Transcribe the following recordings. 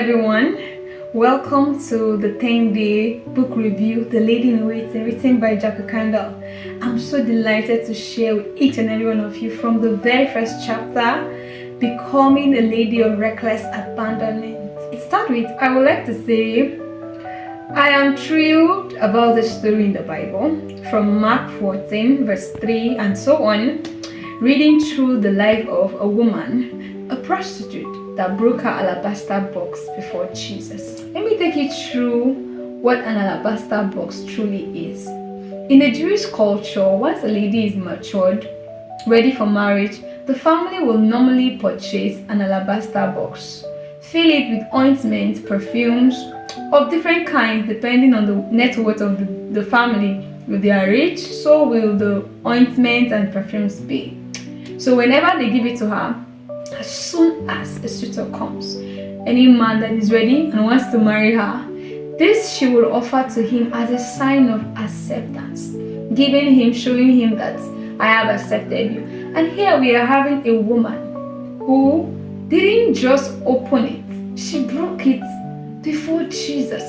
everyone. Welcome to the 10-day book review, The Lady in Waiting, written by Jackie Kandel. I'm so delighted to share with each and every one of you from the very first chapter, Becoming a Lady of Reckless Abandonment. It starts with, I would like to say, I am thrilled about the story in the Bible, from Mark 14, verse 3 and so on, reading through the life of a woman, a prostitute, that broke her alabaster box before Jesus. Let me take you through what an alabaster box truly is. In the Jewish culture, once a lady is matured, ready for marriage, the family will normally purchase an alabaster box, fill it with ointment, perfumes of different kinds depending on the net worth of the family. If they are rich, so will the ointment and perfumes be. So whenever they give it to her, as soon as a suitor comes, any man that is ready and wants to marry her, this she will offer to him as a sign of acceptance, showing him that I have accepted you. And here we are having a woman who didn't just open it, she broke it before Jesus.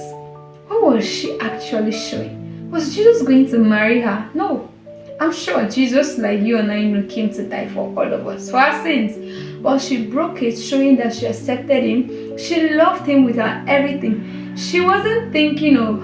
What was she actually showing? Was Jesus going to marry her? No. I'm sure Jesus, like you and I know, came to die for all of us, for our sins. But she broke it, showing that she accepted him. She loved him with her everything. She wasn't thinking of,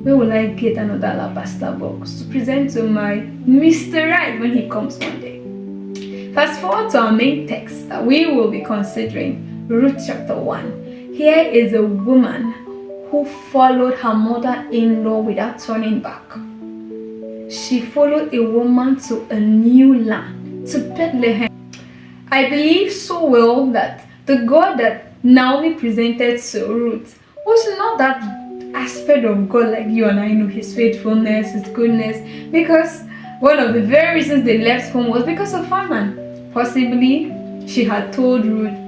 where will I get another alabaster box to present to my Mr. Right when he comes one day. Fast forward to our main text that we will be considering, Ruth chapter 1. Here is a woman who followed her mother-in-law without turning back. She followed a woman to a new land, to Bethlehem. I believe so well that the God that Naomi presented to Ruth was not that aspect of God like you and I know, his faithfulness, his goodness, because one of the very reasons they left home was because of famine. Possibly she had told Ruth,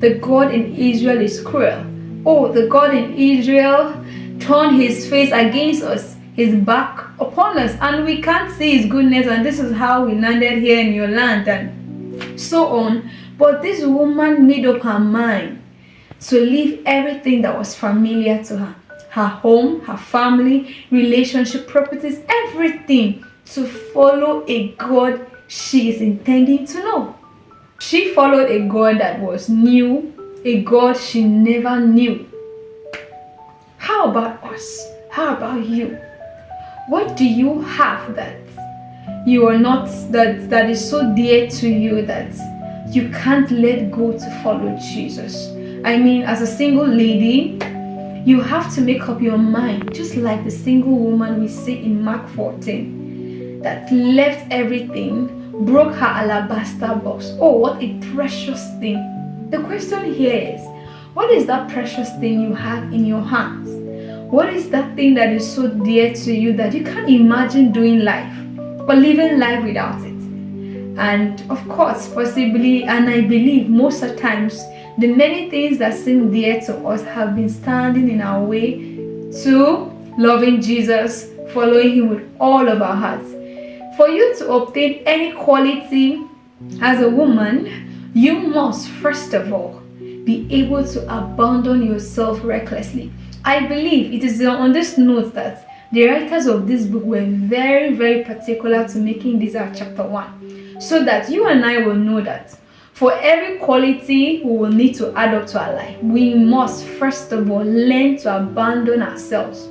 the God in Israel is cruel. Oh, the God in Israel turned his face against us, his back upon us, and we can't see his goodness, and this is how we landed here in your land, and so on. But this woman made up her mind to leave everything that was familiar to her, her home, her family, relationship, properties, everything, to follow a God she is intending to know. She followed a God that was new, a God she never knew. How about us? How about you? What do you have that you are not, that is so dear to you that you can't let go to follow Jesus? I mean, as a single lady, you have to make up your mind, just like the single woman we see in Mark 14, that left everything, broke her alabaster box. Oh, what a precious thing. The question here is, what is that precious thing you have in your hands? What is that thing that is so dear to you that you can't imagine doing life or living life without it? And of course, possibly, and I believe most of the times, the many things that seem dear to us have been standing in our way to loving Jesus, following him with all of our hearts. For you to obtain any quality as a woman, you must first of all be able to abandon yourself recklessly. I believe it is on this note that the writers of this book were very, very particular to making this our chapter 1, so that you and I will know that for every quality we will need to add up to our life, we must first of all learn to abandon ourselves.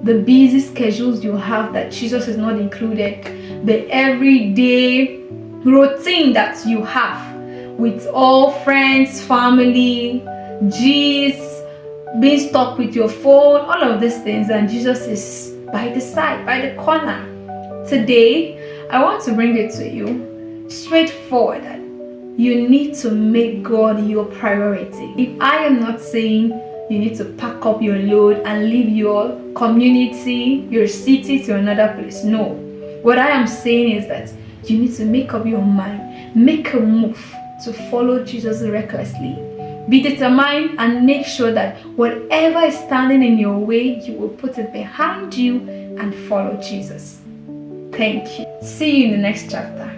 The busy schedules you have that Jesus is not included, the everyday routine that you have with all friends, family, G's, being stuck with your phone, all of these things, and Jesus is by the side, by the corner. Today, I want to bring it to you straightforward that you need to make God your priority. If I am not saying you need to pack up your load and leave your community, your city to another place, no. What I am saying is that you need to make up your mind, make a move to follow Jesus recklessly. Be determined and make sure that whatever is standing in your way, you will put it behind you and follow Jesus. Thank you. See you in the next chapter.